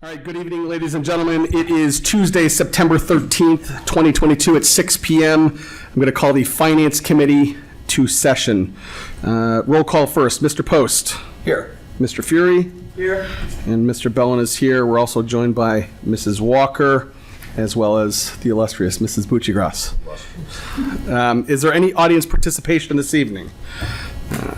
All right, good evening, ladies and gentlemen. It is Tuesday, September 13th, 2022 at 6 p.m. I'm going to call the Finance Committee to session. Roll call first. Mr. Post. Here. Mr. Fury. Here. And Mr. Bellin is here. We're also joined by Mrs. Walker, as well as the illustrious Mrs. Buccigross. Is there any audience participation this evening?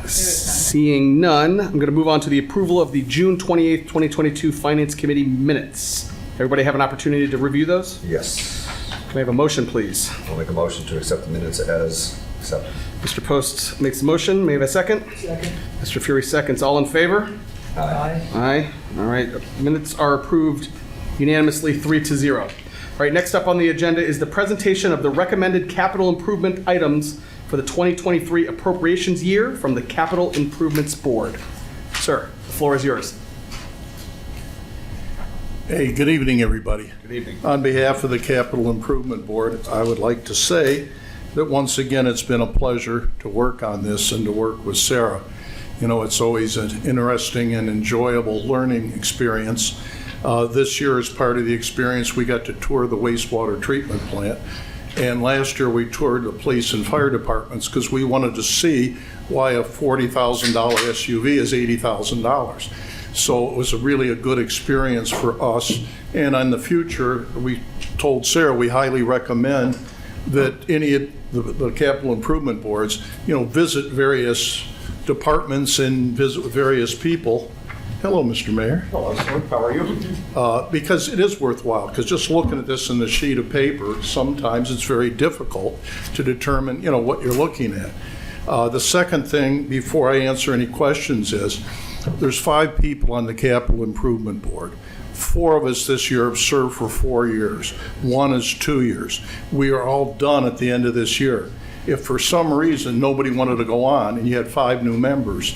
Seeing none, I'm going to move on to the approval of the June 28th, 2022 Finance Committee minutes. Everybody have an opportunity to review those? Yes. Can I have a motion, please? I'll make a motion to accept the minutes as accepted. Mr. Post makes a motion. May I have a second? Second. Mr. Fury seconds. All in favor? Aye. Aye. All right. Minutes are approved unanimously 3-0. All right. Next up on the agenda is the presentation of the recommended capital improvement items for the 2023 appropriations year from the Capital Improvements Board. Sir, the floor is yours. Hey, good evening, everybody. Good evening. On behalf of the Capital Improvement Board, I would like to say that once again, it's been a pleasure to work on this and to work with Sarah. You know, it's always an interesting and enjoyable learning experience. This year, as part of the experience, we got to tour the wastewater treatment plant. And last year, we toured the police and fire departments because we wanted to see why a $40,000 SUV is $80,000. So it was really a good experience for us. And in the future, we told Sarah we highly recommend that any of the capital improvement boards, you know, visit various departments and visit with various people. Hello, Mr. Mayor. Hello, sir. How are you? Because it is worthwhile, because just looking at this in the sheet of paper, sometimes it's very difficult to determine, you know, what you're looking at. The second thing, before I answer any questions, is there's 5 people on the Capital Improvement Board. 4 of us this year have served for 4 years. 1 is 2 years. We are all done at the end of this year. If for some reason nobody wanted to go on and you had 5 new members,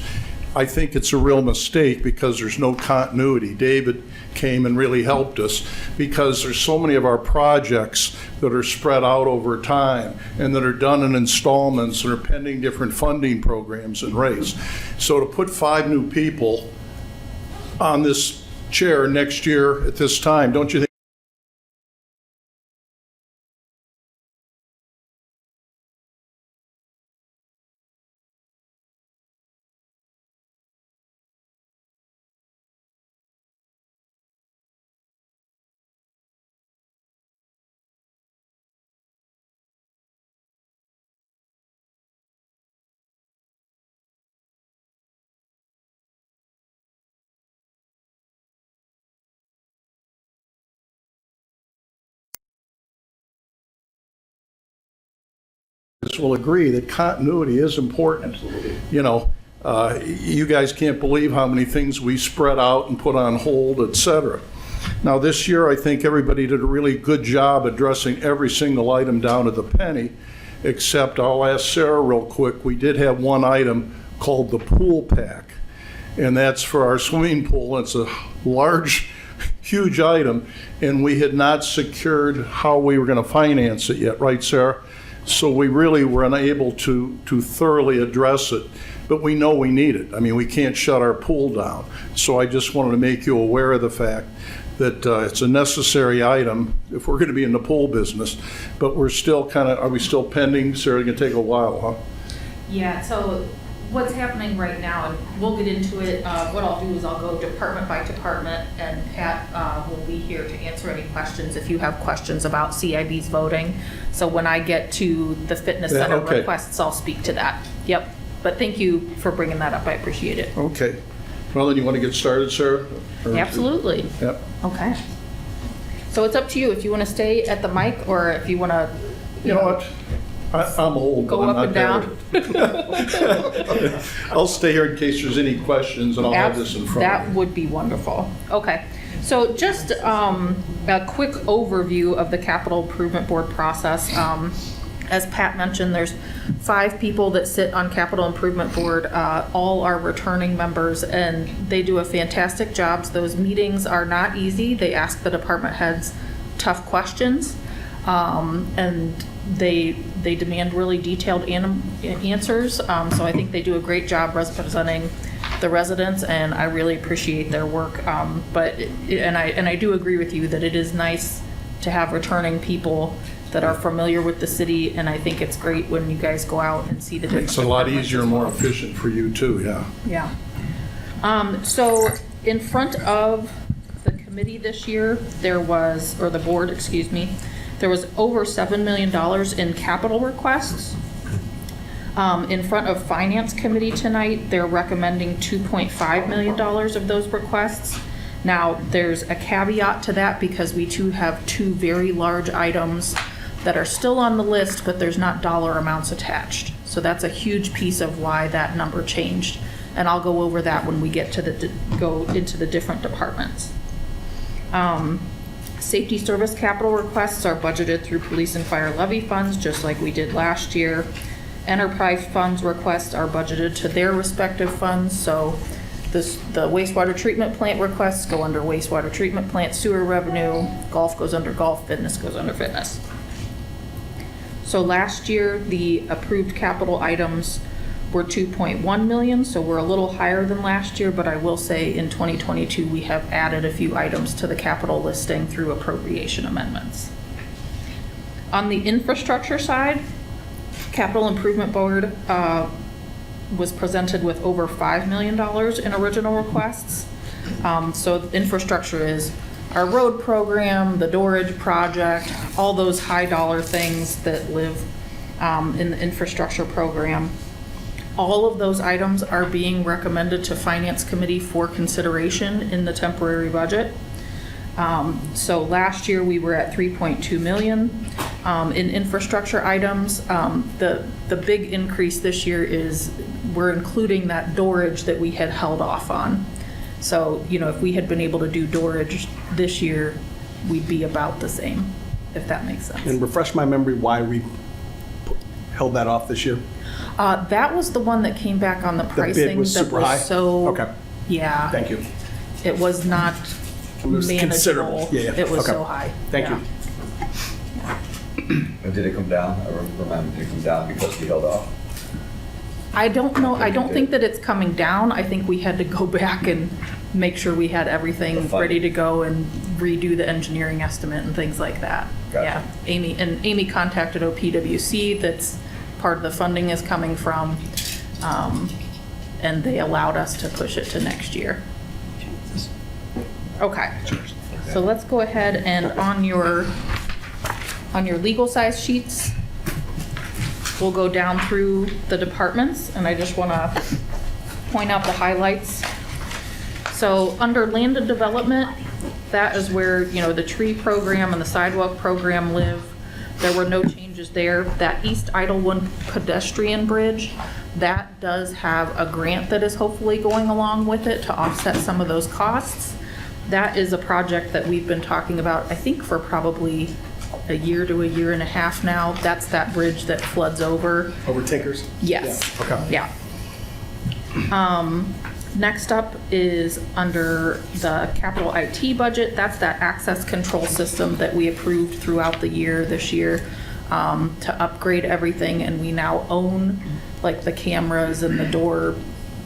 I think it's a real mistake because there's no continuity. David came and really helped us because there's so many of our projects that are spread out over time and that are done in installments and are pending different funding programs and rates. So to put 5 new people on this chair next year at this time, don't you think? Will agree that continuity is important. Absolutely. You know, you guys can't believe how many things we spread out and put on hold, et cetera. Now this year, I think everybody did a really good job addressing every single item down to the penny, except I'll ask Sarah real quick. We did have one item called the pool pack, and that's for our swimming pool. It's a large, huge item, and we had not secured how we were going to finance it yet, right, Sarah? So we really were unable to thoroughly address it, but we know we need it. I mean, we can't shut our pool down. So I just wanted to make you aware of the fact that it's a necessary item if we're going to be in the pool business, but we're still are we still pending? Sarah, it's going to take a while, huh? Yeah, so what's happening right now, and we'll get into it, what I'll do is I'll go department by department, and Pat will be here to answer any questions if you have questions about CIB's voting. So when I get to the fitness center requests, I'll speak to that. Yep, but thank you for bringing that up, I appreciate it. Okay. Well, then you want to get started, Sarah? Absolutely. Yep. Okay. So it's up to you if you want to stay at the mic or if you want to, You know what? I'm old, go but I'm up not and down. I'll stay here in case there's any questions, and I'll have this in front of That me. would be wonderful. Okay, so just a quick overview of the Capital Improvement Board process. As Pat mentioned, there's 5 people that sit on Capital Improvement Board. All are returning members, and they do a fantastic job. Those meetings are not easy. They ask the department heads tough questions, and they demand really detailed answers. So I think they do a great job representing the residents, and I really appreciate their work. And I do agree with you that it is nice to have returning people that are familiar with the city, and I think it's great when you guys go out and see the different It's a lot departments easier as and more well. efficient for you too, yeah. Yeah. So in front of the committee this year, or the board, excuse me, there was over $7 million in capital requests. In front of Finance Committee tonight, they're recommending $2.5 million of those requests. Now, there's a caveat to that because we too have two very large items that are still on the list, but there's not dollar amounts attached. So that's a huge piece of why that number changed. And I'll go over that when we get to go into the different departments. Safety service capital requests are budgeted through police and fire levy funds, just like we did last year. Enterprise funds requests are budgeted to their respective funds. So the wastewater treatment plant requests go under wastewater treatment plant sewer revenue. Golf goes under golf, fitness goes under fitness. So last year, the approved capital items were 2.1 million, so we're a little higher than last year, but I will say in 2022, we have added a few items to the capital listing through appropriation amendments. On the infrastructure side, Capital Improvement Board was presented with over $5 million in original requests. So infrastructure is our road program, the Dorage project, all those high dollar things that live in the infrastructure program. All of those items are being recommended to Finance Committee for consideration in the temporary budget. So last year we were at 3.2 million in infrastructure items. The big increase this year is we're including that Dorage that we had held off on. So, you know, if we had been able to do Dorage this year, we'd be about the same, if that makes sense. And refresh my memory why we held that off this year. That was the one that came back on the pricing. bid was super high? So, Okay. yeah. Thank you. It was not It was considerable. manageable. Yeah, yeah. It was Okay. so high. Thank Yeah. you. Did it come down? I remember, did it come down because we held off? I don't know, I don't think that it's coming down. I think we had to go back and make sure we had everything The funding. ready to go and redo the engineering estimate and things like that. Gotcha. Yeah, Amy contacted OPWC, that's part of the funding is coming from, and they allowed us to push it to next year. Okay, so let's go ahead and on your legal size sheets, we'll go down through the departments, and I just want to point out the highlights. So under land and development, that is where, you know, the tree program and the sidewalk program live. There were no changes there. That East Idlewood pedestrian bridge, that does have a grant that is hopefully going along with it to offset some of those costs. That is a project that we've been talking about, I think, for probably a year to a year and a half now. That's that bridge that floods over. Over Tinkers? Yes. Yeah, okay. Yeah. Next up is under the capital IT budget. That's that access control system that we approved throughout the year this year to upgrade everything. And we now own like the cameras and the door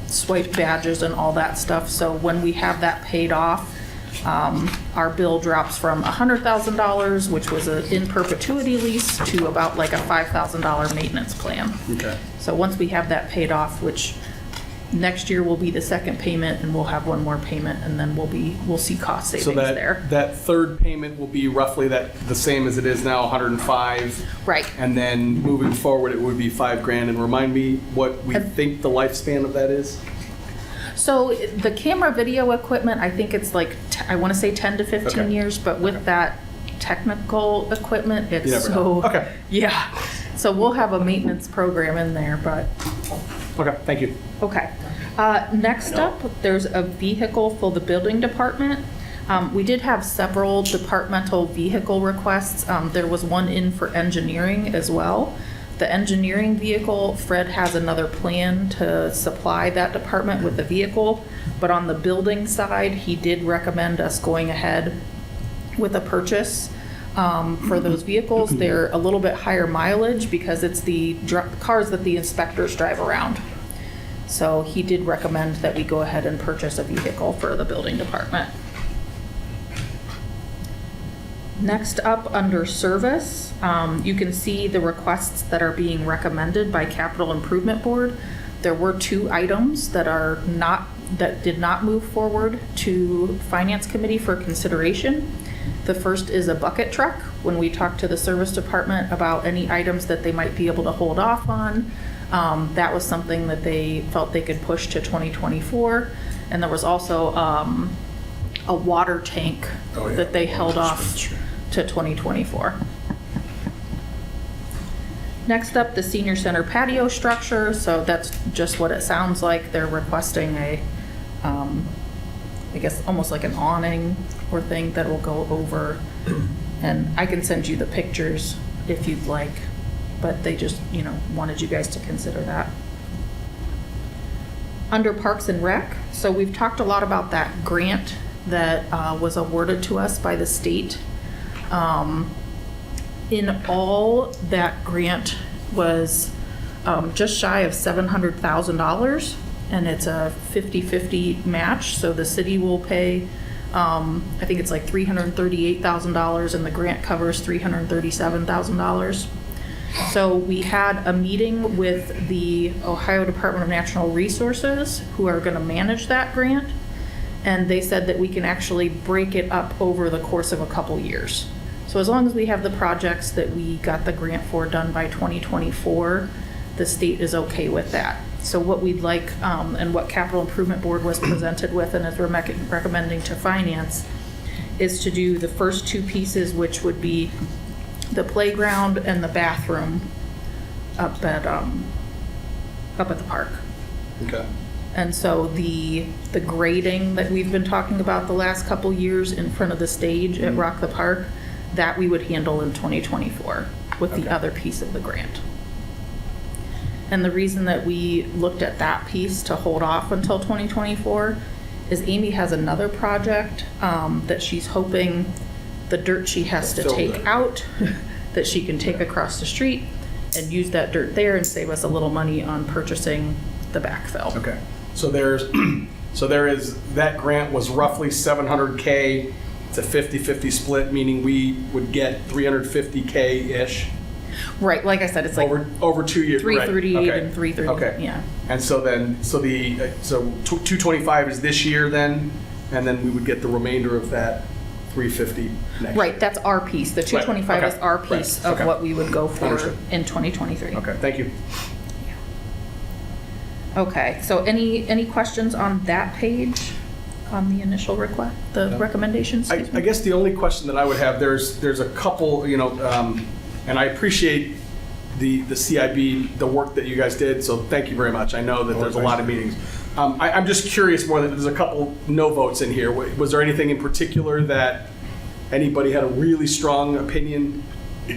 swipe badges and all that stuff. So when we have that paid off, our bill drops from $100,000, which was an in perpetuity lease, to about like a $5,000 maintenance plan. Okay. So once we have that paid off, which next year will be the second payment, and we'll have one more payment, and then we'll see cost savings So there. that third payment will be roughly the same as it is now, 105. Right. And then moving forward, it would be $5,000. And remind me what we think the lifespan of that is? So the camera video equipment, I think it's like, I want to say 10 to 15 Okay. years, but with that technical equipment, You it's never so. know. Okay. Yeah. So we'll have a maintenance program in there, but. Okay, thank you. Okay. Next up, there's a vehicle for the building department. We did have several departmental vehicle requests. There was one in for engineering as well. The engineering vehicle, Fred has another plan to supply that department with the vehicle, but on the building side, he did recommend us going ahead with a purchase for those vehicles. They're a little bit higher mileage because it's the cars that the inspectors drive around. So he did recommend that we go ahead and purchase a vehicle for the building department. Next up, under service, you can see the requests that are being recommended by Capital Improvement Board. There were 2 items that did not move forward to Finance Committee for consideration. The first is a bucket truck. When we talked to the service department about any items that they might be able to hold off on, that was something that they felt they could push to 2024. And there was also a water tank that they held off to 2024. Next up, the senior center patio structure. So that's just what it sounds like. They're requesting a, I guess almost like an awning or thing that will go over. And I can send you the pictures if you'd like, but they just, wanted you guys to consider that. Under Parks and Rec, so we've talked a lot about that grant that was awarded to us by the state. In all, that grant was just shy of $700,000, and it's a 50-50 match. So the city will pay, I think it's like $338,000, and the grant covers $337,000. So we had a meeting with the Ohio Department of Natural Resources, who are going to manage that grant, and they said that we can actually break it up over the course of a couple years. So as long as we have the projects that we got the grant for done by 2024, the state is okay with that. So what we'd like, and what Capital Improvement Board was presented with and is recommending to Finance, is to do the first 2 pieces, which would be the playground and the bathroom up at the park. Okay. And so the grading that we've been talking about the last couple years in front of the stage at Rock the Park, that we would handle in 2024 with the other piece of the grant. And the reason that we looked at that piece to hold off until 2024 is Amy has another project that she's hoping the dirt she has to take out, that she can take across the street and use that dirt there and save us a little money on purchasing the backfill. Okay. So there is, that grant was roughly $700K. It's a 50-50 split, meaning we would get $350K-ish. Right, like I said, it's like over 2 years. 338 right. Okay. and 330. Okay. Yeah. And so 225 is this year then, and then we would get the remainder of that 350 next year. Right, that's our piece. The 225 okay. is our piece Right. of Okay. what we would go for Understood. in 2023. Okay, thank you. Okay, so any questions on that page, on the initial request, the recommendations? I guess the only question that I would have, there's a couple, and I appreciate the CIB, the work that you guys did, so thank you very much. I know that there's a lot of meetings. I'm just curious more, that there's a couple no votes in here. Was there anything in particular that anybody had a really strong opinion?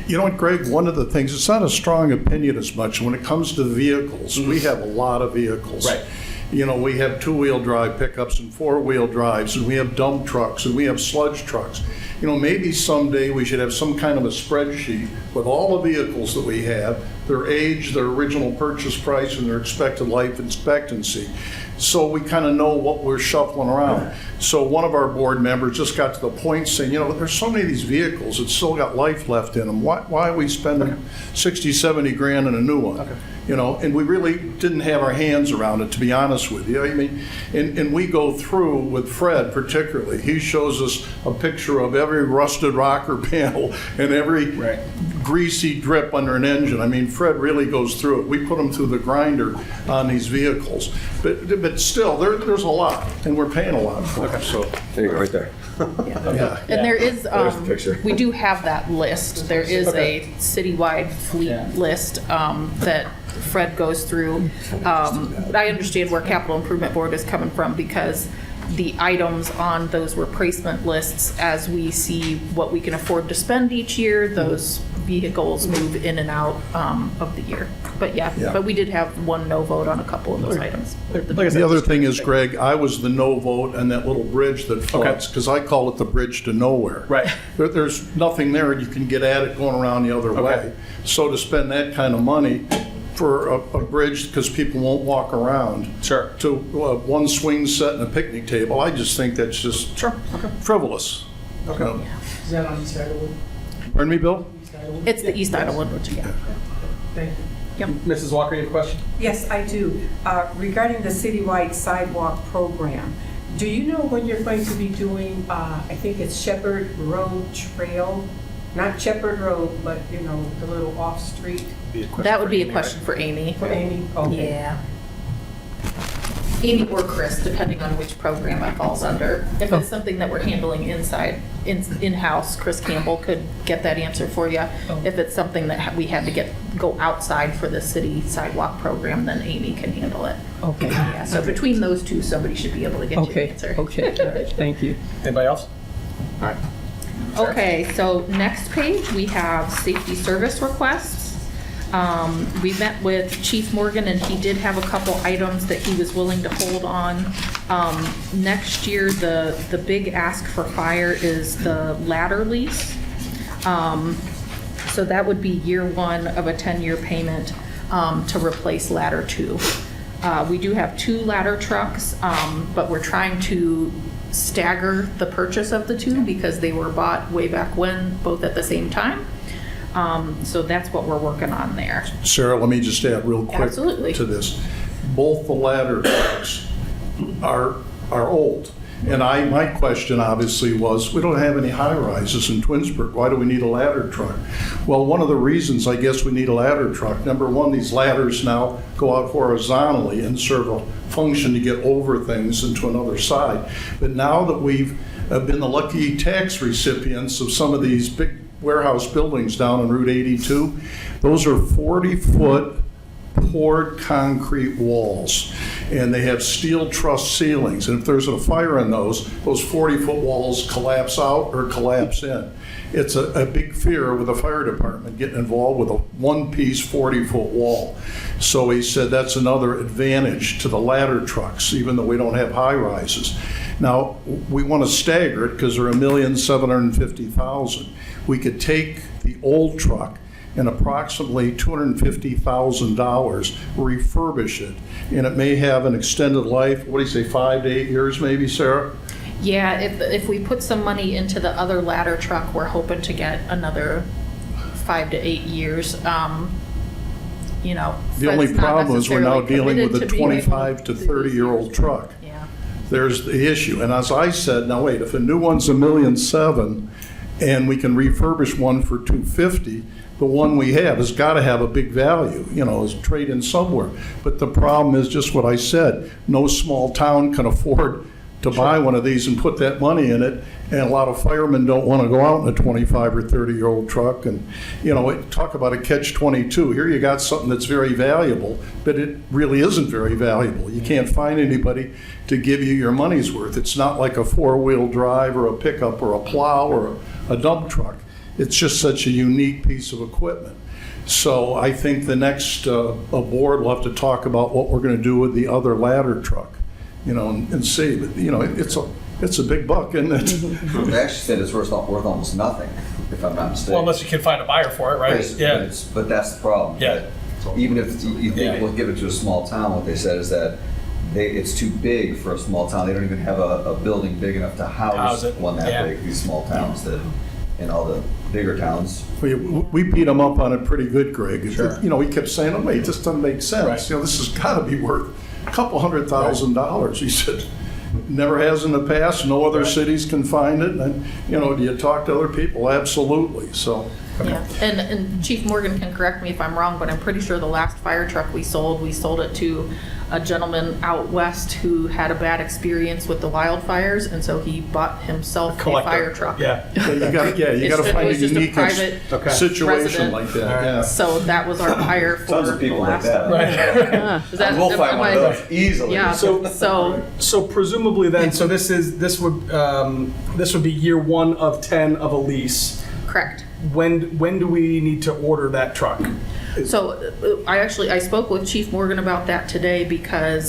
You know what, Greg, one of the things, it's not a strong opinion as much. When it comes to vehicles, we have a lot of vehicles. Right. We have 2-wheel drive pickups and 4-wheel drives, and we have dump trucks, and we have sludge trucks. Maybe someday we should have some kind of a spreadsheet with all the vehicles that we have, their age, their original purchase price, and their expected life expectancy. So we kind of know what we're shuffling around. So one of our board members just got to the point saying, there's so many of these vehicles that still got life left in them. Why are we spending 60, 70 grand on a new one? Okay. And we really didn't have our hands around it, to be honest with you. And we go through with Fred particularly. He shows us a picture of every rusted rocker panel and every greasy drip under an engine. Fred really goes through it. We put them through the grinder on these vehicles. But still, there's a lot, and we're paying a lot for it. So. There you go, right there. Yeah. And there is, There's the picture. we do have that list. There is a citywide fleet list that Fred goes through. I understand where Capital Improvement Board is coming from, because the items on those replacement lists, as we see what we can afford to spend each year, those vehicles move in and out of the year. But but we did have one no vote on a couple of those items. Like I said, The other thing is, Greg, I was the no vote on that little bridge that floods, because I call it the bridge to nowhere. Right. There's nothing there, and you can get at it going around the other way. So to spend that kind of money, for a bridge because people won't walk around. Sure. To one swing set and a picnic table, I just think that's just Sure, okay. frivolous. Okay. Is that on East Idlewood? Pardon me, Bill? East Idlewood? It's the East Idlewood, which, yeah. Thank you. Yep. Mrs. Walker, you have a question? Yes, I do. Regarding the citywide sidewalk program, do you know when you're going to be doing, I think it's Shepherd Road Trail? Not Shepherd Road, but, you know, the little off-street That would be a question for Amy. for Amy? Okay. Yeah. Amy or Chris, depending on which program it falls under. If it's something that we're handling in-house, Chris Campbell could get that answer for you. If it's something that we had to go outside for the city sidewalk program, then Amy can handle it. Okay. Yeah, so between those two, somebody should be able to get you the answer. Okay, all right, thank you. Anybody else? All right. Okay, so next page, we have safety service requests. We met with Chief Morgan, and he did have a couple items that he was willing to hold on. Next year, the big ask for fire is the ladder lease. So that would be year one of a 10-year payment to replace ladder 2. We do have 2 ladder trucks, but we're trying to stagger the purchase of the 2 because they were bought way back when, both at the same time. So that's what we're working on there. Sarah, let me just add real quick Absolutely. to this. Both the ladder trucks are old. And my question obviously was, we don't have any high-rises in Twinsburg. Why do we need a ladder truck? Well, one of the reasons I guess we need a ladder truck, number one, these ladders now go out horizontally and serve a function to get over things into another side. But now that we've been the lucky tax recipients of some of these big warehouse buildings down on Route 82, those are 40-foot poured concrete walls, and they have steel truss ceilings, and if there's a fire in those 40-foot walls collapse out or collapse in. It's a big fear with the fire department getting involved with a one-piece 40-foot wall. So he said that's another advantage to the ladder trucks, even though we don't have high rises. Now, we want to stagger it because they're $1,750,000. We could take the old truck and approximately $250,000 refurbish it, and it may have an extended life. What do you say, 5 to 8 years, maybe, Sarah? Yeah, if we put some money into the other ladder truck, we're hoping to get another 5 to 8 years. You know, The only Fred's not problem is we're now necessarily dealing with a committed to being able 25 to do these 30-year-old years. truck. Yeah. There's the issue. And as I said, now wait, if a new one's $1.7 million and we can refurbish one for $250,000, the one we have has got to have a big value, you know, as trade in somewhere. But the problem is just what I said. No small town can afford to buy one of these and put that money in it. And a lot of firemen don't want to go out in a 25 or 30-year-old truck. And, you know, talk about a catch-22. Here you got something that's very valuable, but it really isn't very valuable. You can't find anybody to give you your money's worth. It's not like a four-wheel drive or a pickup or a plow or a dump truck. It's just such a unique piece of equipment. So I think the next board will have to talk about what we're going to do with the other ladder truck, you know, and see. But, you know, it's a big buck, isn't it? They actually said it's worth almost nothing, if I'm not mistaken. Well, unless you can find a buyer for it, right? But that's the problem. Yeah. that Even if you think Yeah. we'll give it to a small town, what they said is that it's too big for a small town. They don't even have a building big enough to house House it. one that Yeah. big. These small towns that, in all the bigger towns. We beat him up on it pretty good, Greg. Sure. You know, he kept saying, oh, wait, it just doesn't make sense. Right. You know, this has got to be worth a couple $100,000. He said, never has in the past. No other cities can find it. And, you know, do you talk to other people? Absolutely. So. Yeah, and Chief Morgan can correct me if I'm wrong, but I'm pretty sure the last fire truck we sold it to a gentleman out west who had a bad experience with the wildfires, and so he bought himself a fire truck. Yeah. You got to find a was just a unique private situation resident. like that. All right. Yeah. So that was our hire for Tons of the people like last. that. Right. Is that- We'll find am one I- of those easily. Yeah, So- so, So presumably then, so this would be year 1 of 10 of a lease. correct. When do we need to order that truck? So I spoke with Chief Morgan about that today because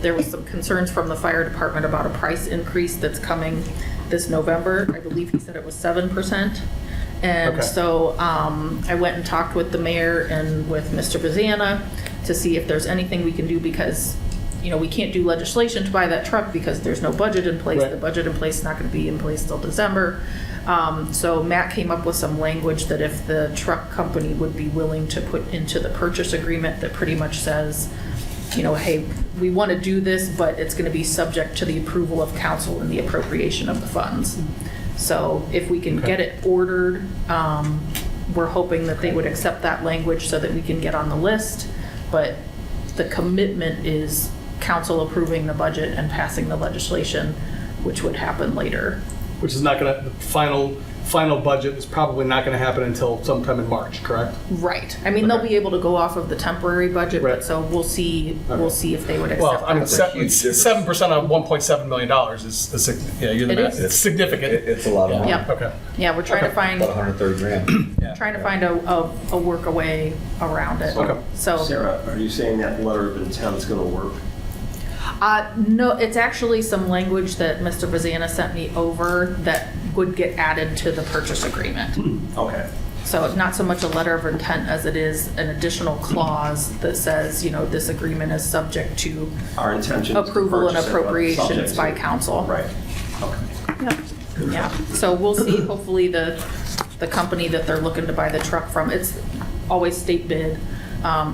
there was some concerns from the fire department about a price increase that's coming this November. I believe he said it was 7%. And Okay. so I went and talked with the mayor and with Mr. Bazana to see if there's anything we can do, because, you know, we can't do legislation to buy that truck because there's no budget in place. Right. The budget in place is not going to be in place till December. So Matt came up with some language that if the truck company would be willing to put into the purchase agreement that pretty much says, you know, hey, we want to do this, but it's going to be subject to the approval of council and the appropriation of the funds. So if we can get it ordered, we're hoping that they would accept that language so that we can get on the list. But the commitment is council approving the budget and passing the legislation, which would happen later. Which is not gonna, the final budget is probably not gonna happen until sometime in March, correct? Right. I mean, they'll Okay. be able to go off of the temporary budget, Right. but so we'll see if they would accept Well, I mean, that. That's a huge difference. 7% of $1.7 million is yeah, you're the It math. is. It's significant. It's a lot of money. Yep. Okay. Yeah, we're trying to Okay. find, About 130 grand. trying to find a workaway around it. Okay. So. Sarah, are you saying that letter of intent is going to work? No, it's actually some language that Mr. Bazana sent me over that would get added to the purchase agreement. Okay. So it's not so much a letter of intent as it is an additional clause that says, you know, this agreement is subject to Our intention is to approval and purchase it, but appropriations subject by to- council. Right. Okay. Yeah, so we'll see, hopefully the company that they're looking to buy the truck from, it's always state bid.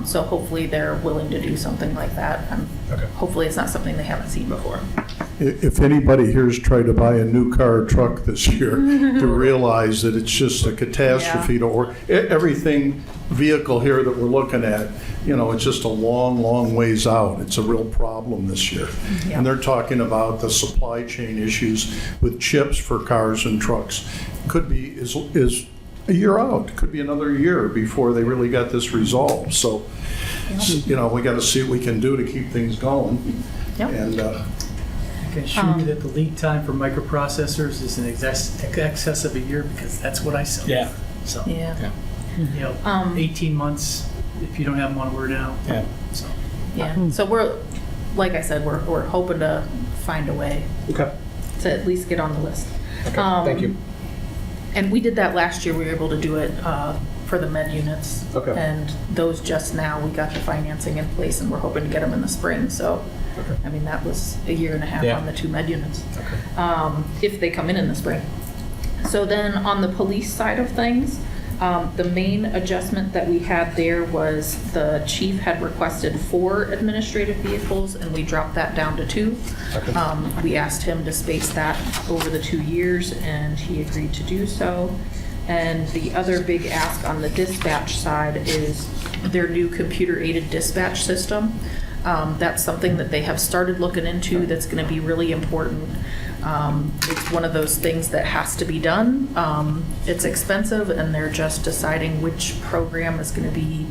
So hopefully they're willing to do something like that. And Okay. hopefully it's not something they haven't seen before. If anybody here's tried to buy a new car or truck this year, to realize that it's just a catastrophe to order. Everything vehicle here that we're looking at, you know, it's just a long, long ways out. It's a real problem this year. Yeah. And they're talking about the supply chain issues with chips for cars and trucks. Could be, is a year out, could be another year before they really got this resolved. So, you know, we got to see what we can do to keep things going. Yep. And, I can assure you that the lead time for microprocessors is in excess of a year, because that's what I sell. Yeah. So, Yeah. you know, 18 months if you don't have them on word out. Yeah. So, Yeah, so we're, like I said, we're hoping to find a way Okay. to at least get on the list. Okay. Thank you. And we did that last year. We were able to do it for the med units. Okay. And those just now, we got the financing in place and we're hoping to get them in the spring. So, Okay. I mean, that was a year and a half Yeah. on the 2 med units. Okay. If they come in the spring. So then on the police side of things, the main adjustment that we had there was the chief had requested 4 administrative vehicles and we dropped that down to 2. Okay. We asked him to space that over the 2 years and he agreed to do so. And the other big ask on the dispatch side is their new computer-aided dispatch system. That's something that they have started looking into that's going to be really important. It's one of those things that has to be done. It's expensive and they're just deciding which program is going to be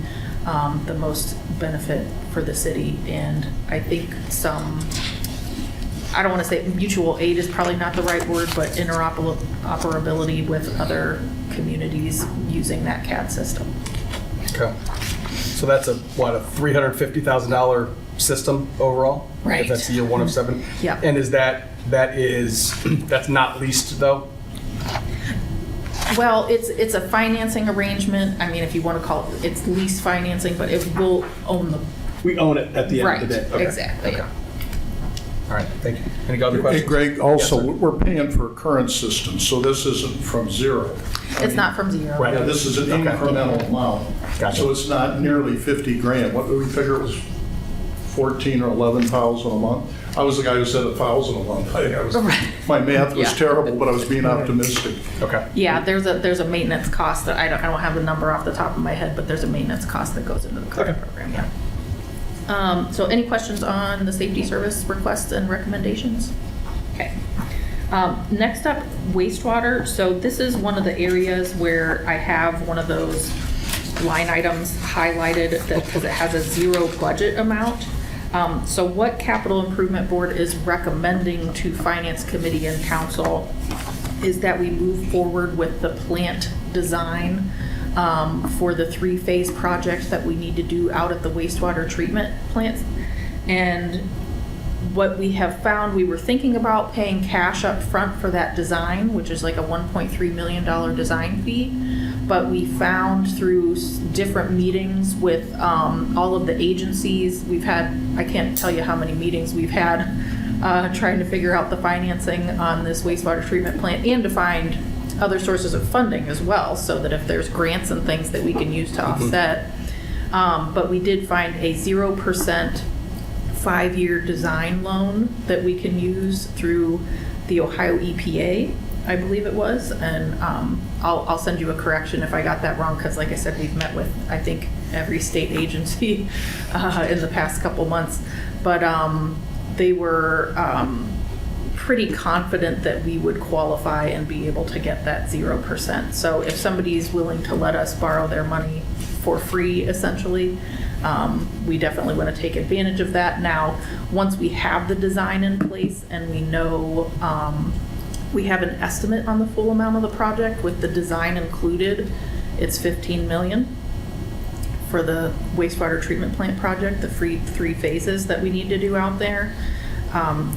the most benefit for the city. And I think I don't want to say mutual aid is probably not the right word, but interoperability with other communities using that CAD system. Okay. So that's a $350,000 system overall? Right. If that's year 1 of 7? Yeah. And is that's not leased though? Well, it's a financing arrangement. I mean, if you want to call it, it's lease financing, but it will own the. We own it at the end Right, of the day? Okay. exactly. Okay. All right, thank you. Any other Hey, questions? Greg, also, Yes, sir. we're paying for a current system, so this isn't from zero. It's not from zero. Right. Yeah, this is an Okay. incremental amount. Gotcha. So it's not nearly 50 grand. What did we figure it was, 14 or 11,000 a month? I was the guy who said 1,000 a month. My math was Yeah. terrible, but I was being optimistic. Okay. Yeah, there's a maintenance cost that I don't have the number off the top of my head, but there's a maintenance cost that goes into the current Okay. program. Yeah. So any questions on the safety service requests and recommendations? Okay. Next up, wastewater. So this is one of the areas where I have one of those line items highlighted because it has a 0 budget amount. So what Capital Improvement Board is recommending to Finance Committee and Council is that we move forward with the plant design for the 3-phase project that we need to do out at the wastewater treatment plants. And What we have found, we were thinking about paying cash up front for that design, which is like a $1.3 million design fee. But we found through different meetings with all of the agencies, we've had, I can't tell you how many meetings we've had trying to figure out the financing on this wastewater treatment plant and to find other sources of funding as well, so that if there's grants and things that we can use to offset. But we did find a 0% 5-year design loan that we can use through the Ohio EPA, I believe it was. And I'll send you a correction if I got that wrong, because like I said, we've met with, I think, every state agency in the past couple months. But they were pretty confident that we would qualify and be able to get that 0%. So if somebody's willing to let us borrow their money for free, essentially, we definitely want to take advantage of that. Now, once we have the design in place and we know, we have an estimate on the full amount of the project with the design included, it's $15 million for the wastewater treatment plant project, the three phases that we need to do out there.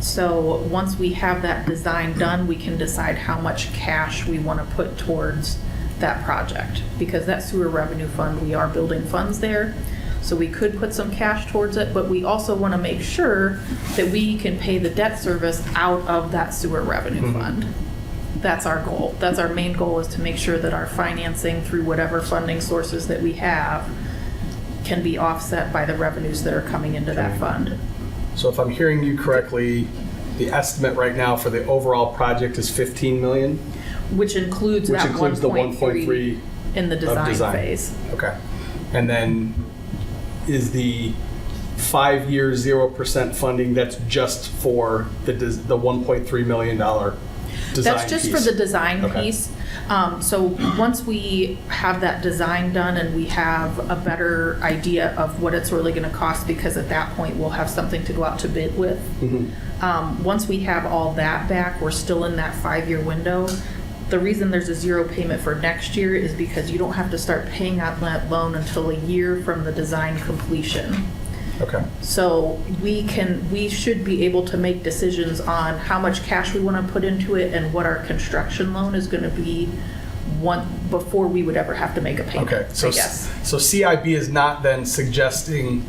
So once we have that design done, we can decide how much cash we want to put towards that project, because that sewer revenue fund, we are building funds there. So we could put some cash towards it, but we also want to make sure that we can pay the debt service out of that sewer revenue fund. That's our goal. That's our main goal, is to make sure that our financing through whatever funding sources that we have can be offset by the revenues that are coming into that fund. So if I'm hearing you correctly, the estimate right now for the overall project is 15 million? Which includes Which that includes the 1.3 in the design phase. Okay. And then is the 5-year 0% funding, that's just for the $1.3 million design That's just for piece? the design Okay. piece. So once we have that design done and we have a better idea of what it's really going to cost, because at that point we'll have something to go out to bid with. Once we have all that back, we're still in that 5-year window. The reason there's a 0 payment for next year is because you don't have to start paying out that loan until a year from the design completion. Okay. So we should be able to make decisions on how much cash we want to put into it and what our construction loan is going to be before we would ever have to make a payment, Okay. So I guess. So CIB is not then suggesting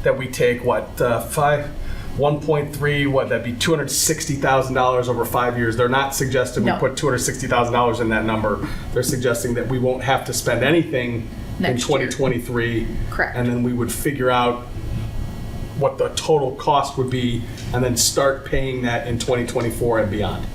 that we take 1.3, that'd be $260,000 over 5 years. They're not suggesting we No. put $260,000 in that number. They're suggesting that we won't have to spend anything in Next year. 2023. Correct. And then we would figure out what the total cost would be and then start paying that in 2024 and beyond.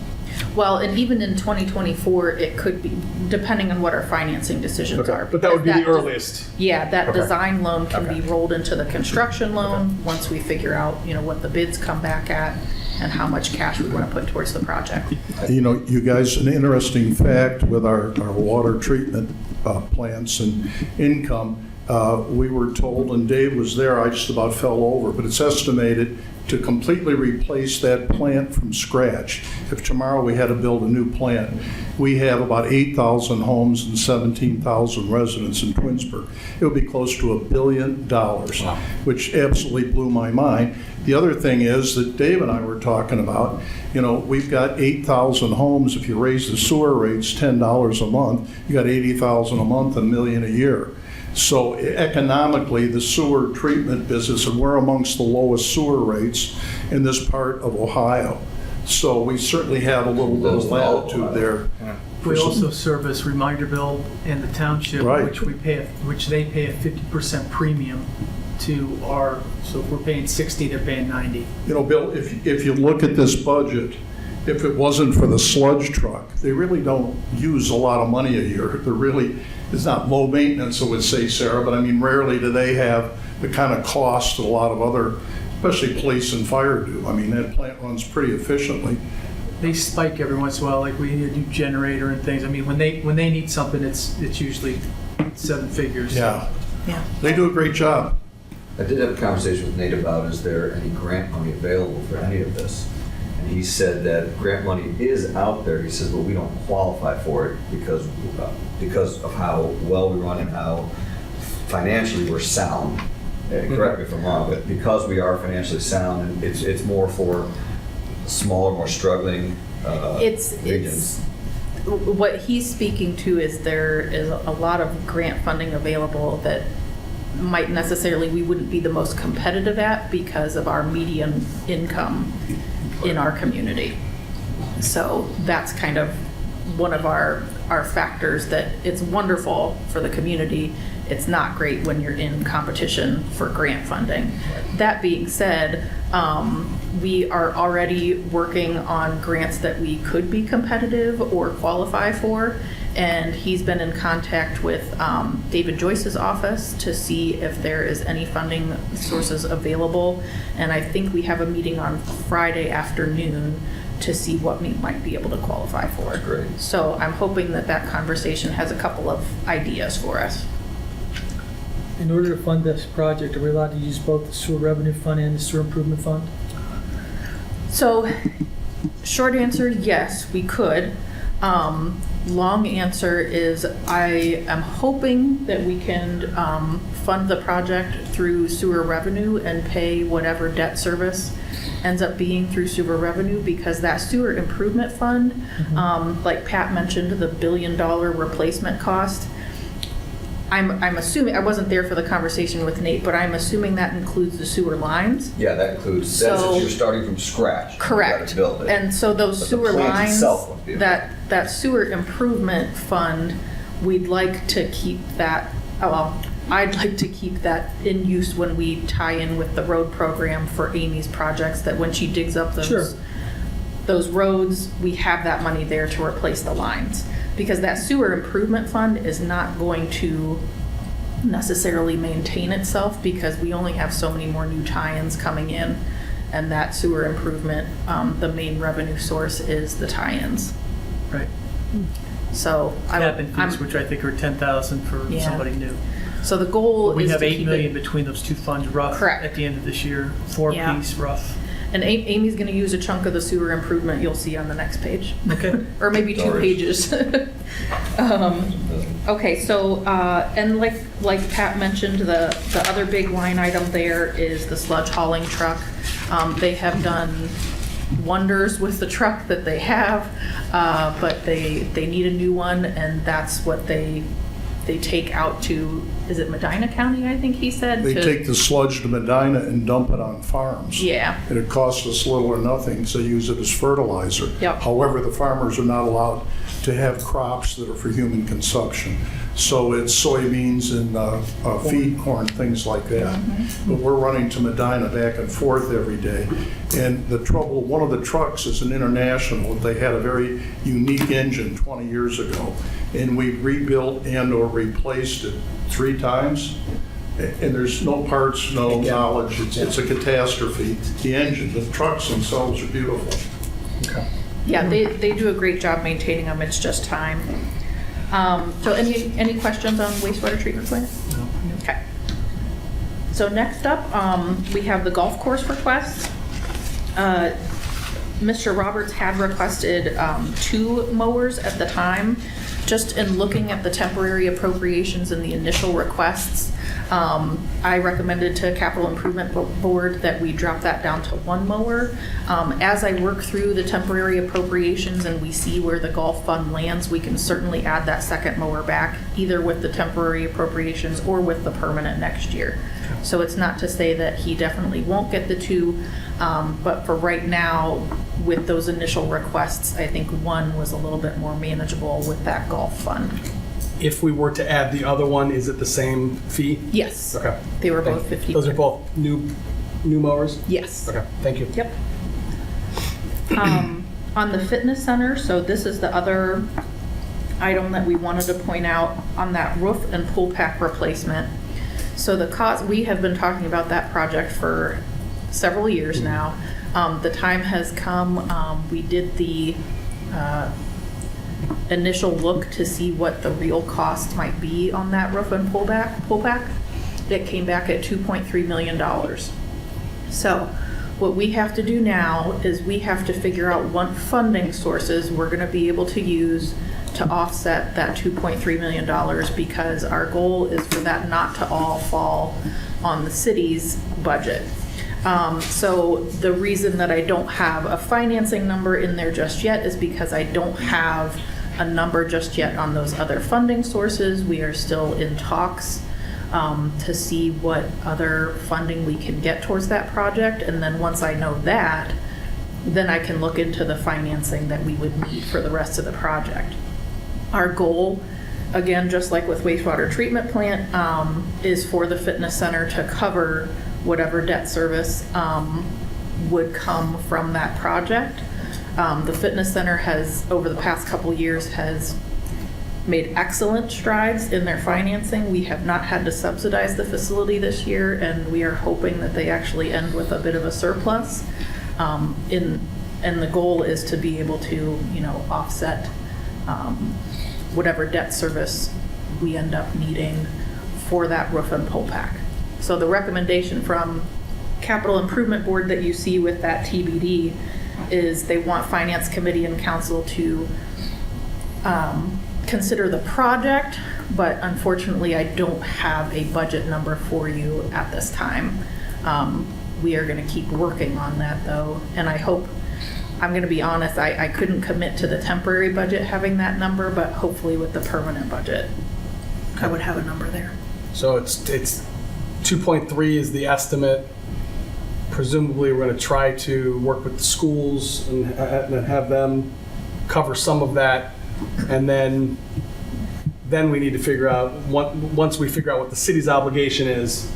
Well, and even in 2024, it could be, depending on what our financing decisions Okay. are. But that would be because the earliest. Yeah, that Okay. design loan can Okay. be rolled into the construction loan once we figure out, what the bids come back at and how much cash we want to put towards the project. You know, you guys, an interesting fact with our water treatment plants and income, we were told, and Dave was there, I just about fell over, but it's estimated to completely replace that plant from scratch. If tomorrow we had to build a new plant, we have about 8,000 homes and 17,000 residents in Twinsburg. It would be close to $1 billion, which absolutely blew my mind. The other thing is that Dave and I were talking about, we've got 8,000 homes. If you raise the sewer rates $10 a month, you got 80,000 a month, $1 million a year. So economically, the sewer treatment business, and we're amongst the lowest sewer rates in this part of Ohio. So we certainly have a little bit of latitude there. We also service Reminderville and the township, Right. which they pay a 50% premium to our, so if we're paying 60, they're paying 90. Bill, if you look at this budget, if it wasn't for the sludge truck, they really don't use a lot of money a year. It's not low maintenance, I would say, Sarah, but I mean, rarely do they have the kind of cost that a lot of other, especially police and fire do. I mean, that plant runs pretty efficiently. They spike every once in a while, like we need a new generator and things. I mean, when they need something, it's usually 7 figures. Yeah, Yeah. they do a great job. I did have a conversation with Nate about, is there any grant money available for any of this? And he said that grant money is out there. He says, but we don't qualify for it because of how well we run and how financially we're sound. correct me if I'm wrong, but because we are financially sound, and it's more for smaller, more struggling regions. What he's speaking to is there is a lot of grant funding available that might necessarily, we wouldn't be the most competitive at because of our median income in our community. So that's kind of one of our factors, that it's wonderful for the community. It's not great when you're in competition for grant funding. That being said, we are already working on grants that we could be competitive or qualify for. And he's been in contact with David Joyce's office to see if there is any funding sources available. And I think we have a meeting on Friday afternoon to see what we might be able to qualify for. That's great. So I'm hoping that that conversation has a couple of ideas for us. In order to fund this project, are we allowed to use both the sewer revenue fund and the sewer improvement fund? So, short answer, yes, we could. Long answer is I am hoping that we can fund the project through sewer revenue and pay whatever debt service ends up being through sewer revenue, because that sewer improvement fund, like Pat mentioned, the $1 billion replacement cost, I'm assuming, I wasn't there for the conversation with Nate, but I'm assuming that includes the sewer lines. Yeah, that includes, that's if you're starting from scratch. Correct. You gotta build it. And so those But the sewer plant lines, itself won't be that sewer improvement fund, we'd like to keep that, well, I'd like to keep that in use when we tie in with the road program for Amy's projects, that when she digs up Sure. those roads, we have that money there to replace the lines. Because that sewer improvement fund is not going to necessarily maintain itself, because we only have so many more new tie-ins coming in. And that sewer improvement, the main revenue source is the tie-ins. Right. So Tap-in fees, which I think are 10,000 for Yeah. somebody new. so the goal We is have to 8 keep million it. between those two funds, rough. Correct. At the end of this year, 4 Yeah. piece, rough. And Amy's going to use a chunk of the sewer improvement you'll see on the next page. Okay. Or maybe 2 Sorry. pages. Okay, so, and like Pat mentioned, the other big line item there is the sludge hauling truck. They have done wonders with the truck that they have, but they need a new one, and that's what they take out to, is it Medina County, I think he said? They to- take the sludge to Medina and dump it on farms. Yeah. And it costs us little or nothing, so they use it as fertilizer. Yep. However, the farmers are not allowed to have crops that are for human consumption. So it's soybeans and feed corn, things like that. But we're running to Medina back and forth every day. And the trouble, one of the trucks is an International. They had a very unique engine 20 years ago. And we rebuilt and or replaced it 3 times. And there's no parts, no knowledge. It's a catastrophe. The engine, the trucks themselves are beautiful. Yeah, they do a great job maintaining them, it's just time. So any questions on wastewater treatment plant? No. Okay. So next up, we have the golf course requests. Mr. Roberts had requested 2 mowers at the time. Just in looking at the temporary appropriations and the initial requests, I recommended to Capital Improvement Board that we drop that down to 1 mower. As I work through the temporary appropriations and we see where the golf fund lands, we can certainly add that 2nd mower back, either with the temporary appropriations or with the permanent next year. So it's not to say that he definitely won't get the 2, but for right now, with those initial requests, I think 1 was a little bit more manageable with that golf fund. If we were to add the other one, is it the same fee? Yes. Okay. They were both 50. Those are both new mowers? Yes. Okay, thank you. Yep. On the fitness center, so this is the other item that we wanted to point out on that roof and pool pack replacement. So the cost, we have been talking about that project for several years now. The time has come. We did the initial look to see what the real cost might be on that roof and pool pack. It came back at $2.3 million. So what we have to do now is we have to figure out what funding sources we're going to be able to use to offset that $2.3 million, because our goal is for that not to all fall on the city's budget. So the reason that I don't have a financing number in there just yet is because I don't have a number just yet on those other funding sources. We are still in talks to see what other funding we can get towards that project. And then once I know that, then I can look into the financing that we would need for the rest of the project. Our goal, again, just like with wastewater treatment plant, is for the fitness center to cover whatever debt service would come from that project. The fitness center has, over the past couple years, has made excellent strides in their financing. We have not had to subsidize the facility this year, and we are hoping that they actually end with a bit of a surplus. And the goal is to be able to, offset whatever debt service we end up needing for that roof and pole pack. So the recommendation from Capital Improvement Board that you see with that TBD is they want Finance Committee and Council to consider the project, but unfortunately I don't have a budget number for you at this time. We are going to keep working on that though, and I hope, I'm going to be honest, I couldn't commit to the temporary budget having that number, but hopefully with the permanent budget, I would have a number there. So it's 2.3 is the estimate. Presumably, we're going to try to work with the schools and have them cover some of that, and then we need to figure out, once we figure out what the city's obligation is,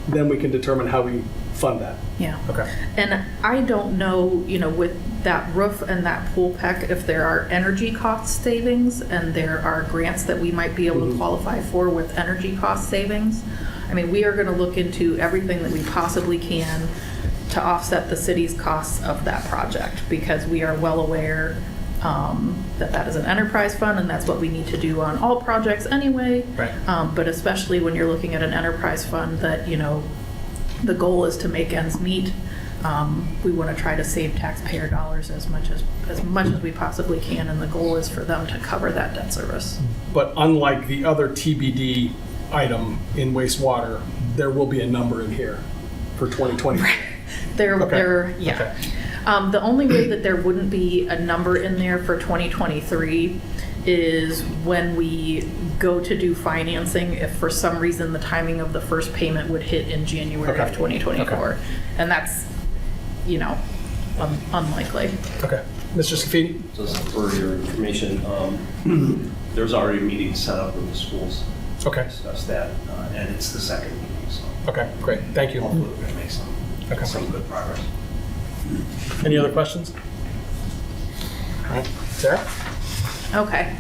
then we can determine how we fund that. Yeah. Okay. And I don't know, with that roof and that pool pack, if there are energy cost savings and there are grants that we might be able to qualify for with energy cost savings. I mean, we are going to look into everything that we possibly can to offset the city's costs of that project, because we are well aware that is an enterprise fund, and that's what we need to do on all projects anyway. Right. But especially when you're looking at an enterprise fund that, the goal is to make ends meet. We want to try to save taxpayer dollars as much as we possibly can, and the goal is for them to cover that debt service. But unlike the other TBD item in wastewater, there will be a number in here for 2020. Yeah. The only way that there wouldn't be a number in there for 2023 is when we go to do financing, if for some reason the timing of the first payment would hit in January of 2024. Okay. And that's, unlikely. Okay. Mr. Scafini? Just for your information, there's already a meeting set up with the schools to Okay. discuss that, and it's the second meeting, so Okay, great. Thank you. hopefully we're going to make some good progress. Any other questions? All right. Sarah? Okay.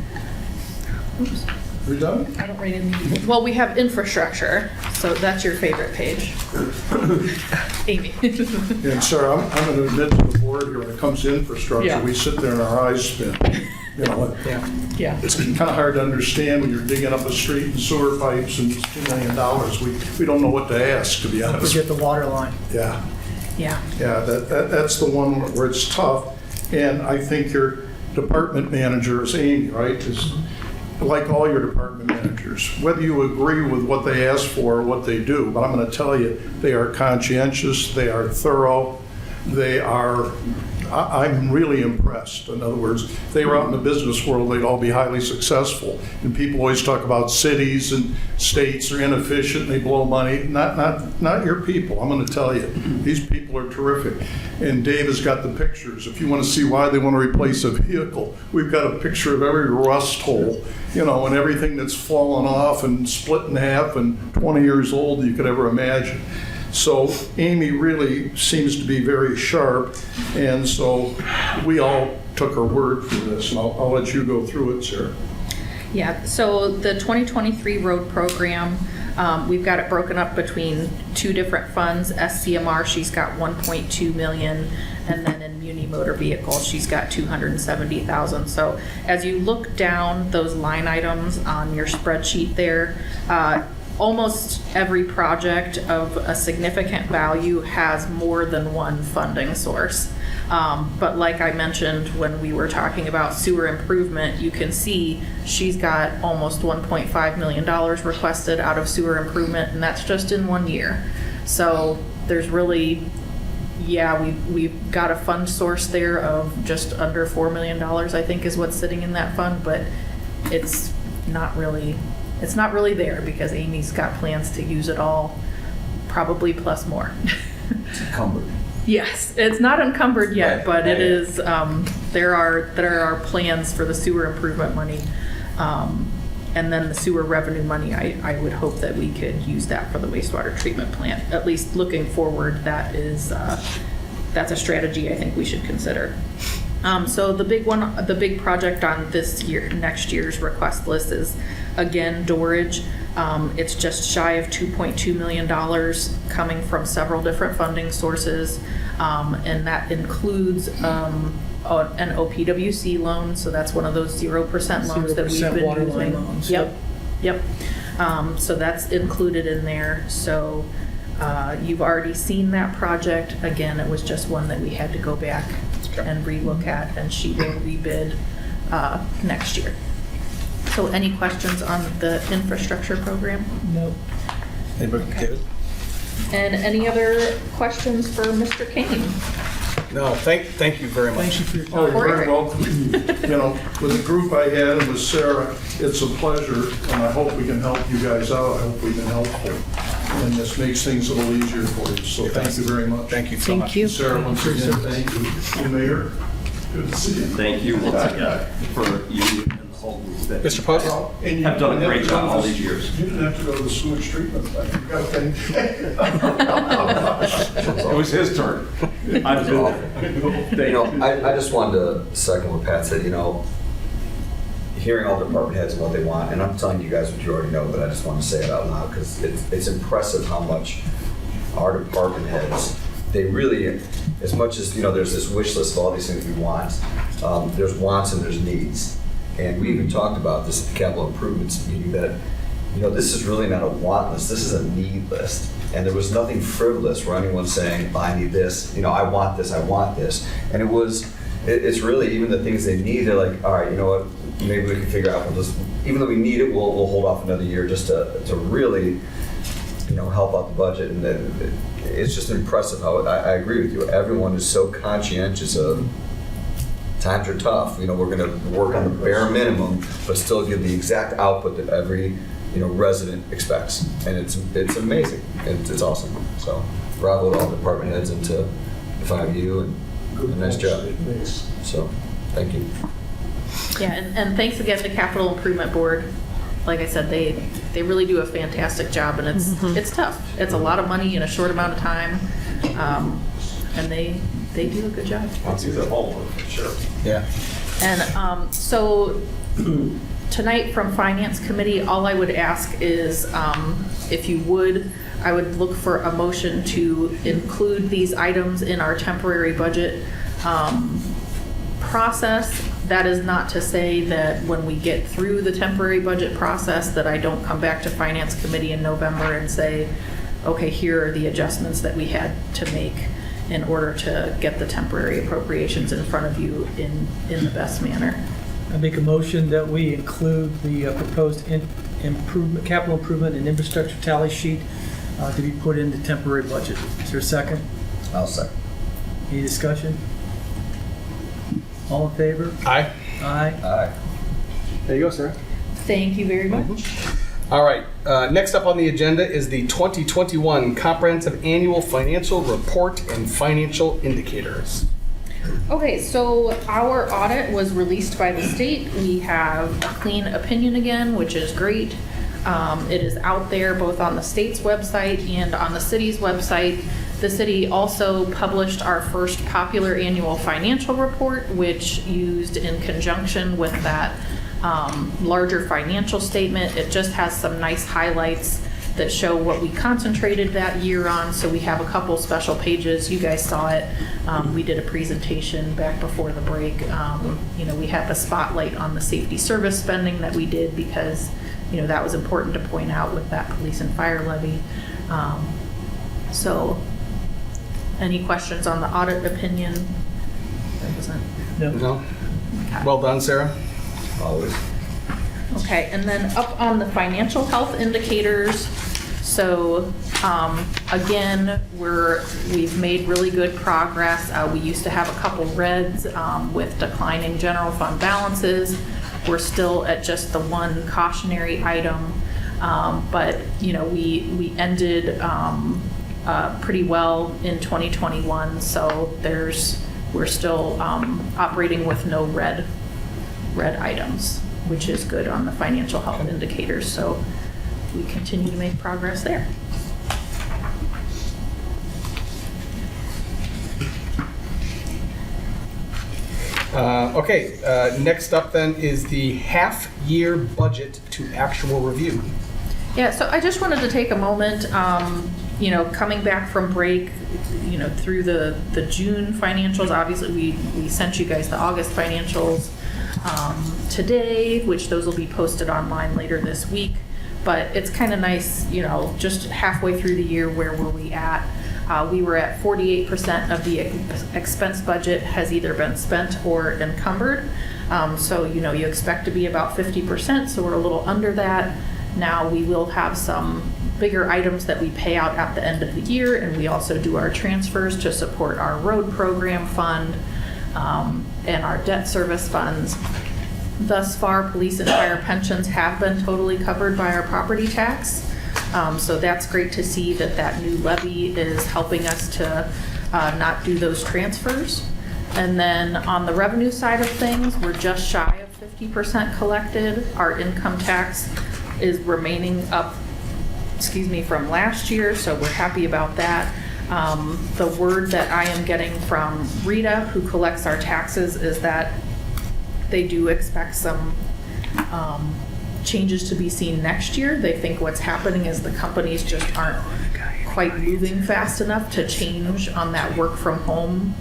Oops, We done? I don't read any. Well, we have infrastructure, so that's your favorite page. Amy. And Sarah, I'm going to admit to the board here, when it comes to infrastructure, Yeah. we sit there and our eyes spin. Yeah. Yeah. It's kind of hard to understand when you're digging up a street and sewer pipes and it's $2 million. We don't know what to ask, to be honest. Forget the water line. Yeah. Yeah. Yeah, that's the one where it's tough. And I think your department manager is Amy, right? Is like all your department managers, whether you agree with what they ask for or what they do, but I'm going to tell you, they are conscientious, they are thorough, they are, I'm really impressed. In other words, if they were out in the business world, they'd all be highly successful. And people always talk about cities and states are inefficient, and they blow money. Not your people, I'm going to tell you. These people are terrific. And Dave has got the pictures. If you want to see why they want to replace a vehicle, we've got a picture of every rust hole, and everything that's fallen off and split in half and 20 years old you could ever imagine. So Amy really seems to be very sharp, and so we all took her word for this, and I'll let you go through it, Sarah. Yeah, so the 2023 road program, we've got it broken up between two different funds. SCMR, she's got 1.2 million, and then in Muni Motor Vehicle, she's got 270,000. So as you look down those line items on your spreadsheet there, almost every project of a significant value has more than one funding source. But like I mentioned, when we were talking about sewer improvement, you can see she's got almost $1.5 million requested out of sewer improvement, and that's just in 1 year. So there's really, yeah, we've got a fund source there of just under $4 million, I think is what's sitting in that fund, but it's not really there because Amy's got plans to use it all, probably plus more. It's encumbered. Yes, it's not encumbered yet, Right. but it is, there are plans for the sewer improvement money. And then the sewer revenue money, I would hope that we could use that for the wastewater treatment plant. At least looking forward, that's a strategy I think we should consider. So the big project on next year's request list is, again, Dorage. It's just shy of $2.2 million coming from several different funding sources. And that includes an OPWC loan, so that's one of those 0% loans that we've 0% been water line using. loans, Yep. So that's included in there. So you've already seen that project. Again, it was just one that we had to go back and relook at, and she will rebid next year. So any questions on the infrastructure program? Nope. Anybody? David? And any other questions for Mr. Kane? No, thank you very much. Thank you for your Oh, time. you're very welcome. You know, with the group I had and with Sarah, it's a pleasure, and I hope we can help you guys out. I hope we can help you. And this makes things a little easier for you, so thank you very much. Thank you so much. Sarah, once again, thank you. And Mayor, good to see you. Thank you once again for you and the whole group that Mr. Pope? And you have done a didn't great have to go job to all the- these years. You didn't have to go to the sewage treatment plant. You got It was his turn. I've been there. You know, I just wanted to second what Pat said, you know, hearing all department heads and what they want, and I'm telling you guys what you already know, but I just want to say it out loud because it's impressive how much our department heads, they really, as much as, you know, there's this wish list of all these things we want, there's wants and there's needs. And we even talked about this at the capital improvements meeting that, you know, this is really not a want list, this is a need list. And there was nothing frivolous where anyone's saying, I need this, you know, I want this, I want this. And it's really even the things they need, they're like, all right, you know what, maybe we can figure out, we'll just, even though we need it, we'll hold off another year just to really, you know, help out the budget. And then it's just impressive how, I agree with you, everyone is so conscientious of, times are tough, you know, we're gonna work on the bare minimum, but still give the exact output that every, you know, resident expects. And it's amazing, it's awesome. So bravo to all department heads and to the 5 of you, and a nice job. So, thank you. Yeah, and thanks again to Capital Improvement Board. Like I said, they really do a fantastic job, and it's tough. It's a lot of money in a short amount of time, and they do a good job. I'll do the homework for sure. Yeah. And so tonight from Finance Committee, all I would ask is if you would, I would look for a motion to include these items in our temporary budget process. That is not to say that when we get through the temporary budget process that I don't come back to Finance Committee in November and say, okay, here are the adjustments that we had to make in order to get the temporary appropriations in front of you in the best manner. I make a motion that we include the proposed capital improvement and infrastructure tally sheet to be put in the temporary budget. Is there a second? I'll second. Any discussion? All in favor? Aye. Aye. Aye. There you go, sir. Thank you very much. All right, next up on the agenda is the 2021 Comprehensive Annual Financial Report and Financial Indicators. Okay, so our audit was released by the state. We have a clean opinion again, which is great. It is out there both on the state's website and on the city's website. The city also published our first popular annual financial report, which used in conjunction with that larger financial statement. It just has some nice highlights that show what we concentrated that year on. So we have a couple special pages. You guys saw it. We did a presentation back before the break. We had the spotlight on the safety service spending that we did because, that was important to point out with that police and fire levy. So any questions on the audit opinion? That wasn't. No? Well done, Sarah. Always. Okay, and then up on the financial health indicators, so again, we've made really good progress. We used to have a couple reds with declining general fund balances. We're still at just the one cautionary item, but we ended pretty well in 2021. So we're still operating with no red items, which is good on the financial health indicators. So we continue to make progress there. Next up then is the half-year budget to actual review. Yeah, so I just wanted to take a moment, coming back from break, through the June financials. Obviously, we sent you guys the August financials today, which those will be posted online later this week. But it's kind of nice, just halfway through the year, where were we at? We were at 48% of the expense budget has either been spent or encumbered. So, you expect to be about 50%, so we're a little under that. Now we will have some bigger items that we pay out at the end of the year, and we also do our transfers to support our road program fund and our debt service funds. Thus far, police and fire pensions have been totally covered by our property tax. So that's great to see that new levy is helping us to not do those transfers. And then on the revenue side of things, we're just shy of 50% collected. Our income tax is remaining up, from last year, so we're happy about that. The word that I am getting from Rita, who collects our taxes, is that they do expect some changes to be seen next year. They think what's happening is the companies just aren't quite moving fast enough to change on that work from home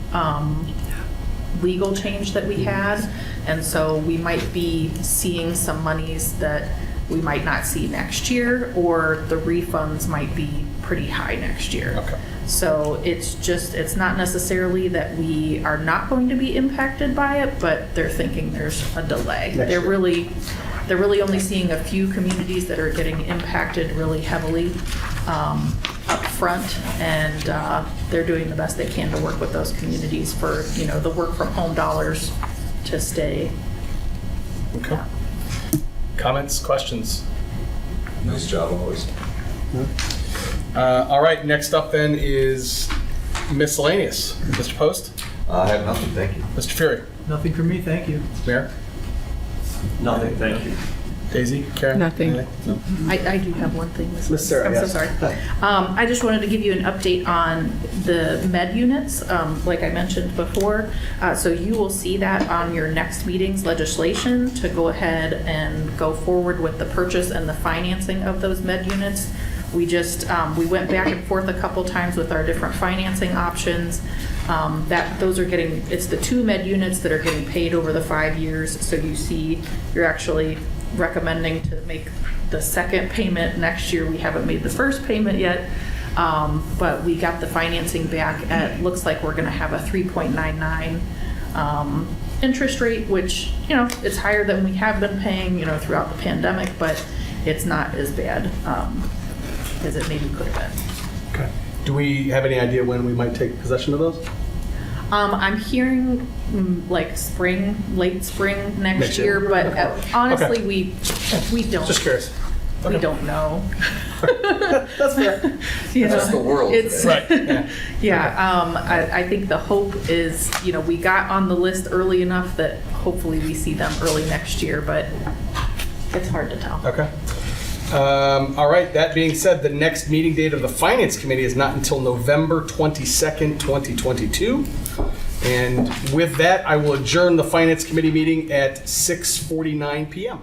legal change that we had. And so we might be seeing some monies that we might not see next year, or the refunds might be pretty high next year. Okay. So it's not necessarily that we are not going to be impacted by it, but they're thinking there's a delay. They're really only seeing a few communities that are getting impacted really heavily up front, and they're doing the best they can to work with those communities for the work from home dollars to stay. Okay. Comments, questions? Nice job always. All right, next up then is miscellaneous. Mr. Post? I have nothing, thank you. Mr. Fury? Nothing from me, thank you. Mayor? Nothing, thank you. Daisy? Karen? Nothing. No? I do have one thing. Miss Sarah, I'm yes. so sorry. I just wanted to give you an update on the med units, like I mentioned before. So you will see that on your next meeting's legislation to go ahead and go forward with the purchase and the financing of those med units. We we went back and forth a couple times with our different financing options. It's the 2 med units that are getting paid over the 5 years. So you see, you're actually recommending to make the second payment next year. We haven't made the first payment yet, but we got the financing back at, looks like we're gonna have a 3.99 interest rate, which, it's higher than we have been paying, throughout the pandemic, but it's not as bad as it maybe could have been. Okay. Do we have any idea when we might take possession of those? I'm hearing like late spring next year, but honestly, Okay. we don't. Just curious. We Okay. don't know. That's fair. That's the world It's today. Right. yeah. I think the hope is, we got on the list early enough that hopefully we see them early next year, but it's hard to tell. Okay. All right, that being said, the next meeting date of the Finance Committee is not until November 22nd, 2022. And with that, I will adjourn the Finance Committee meeting at 6:49 p.m.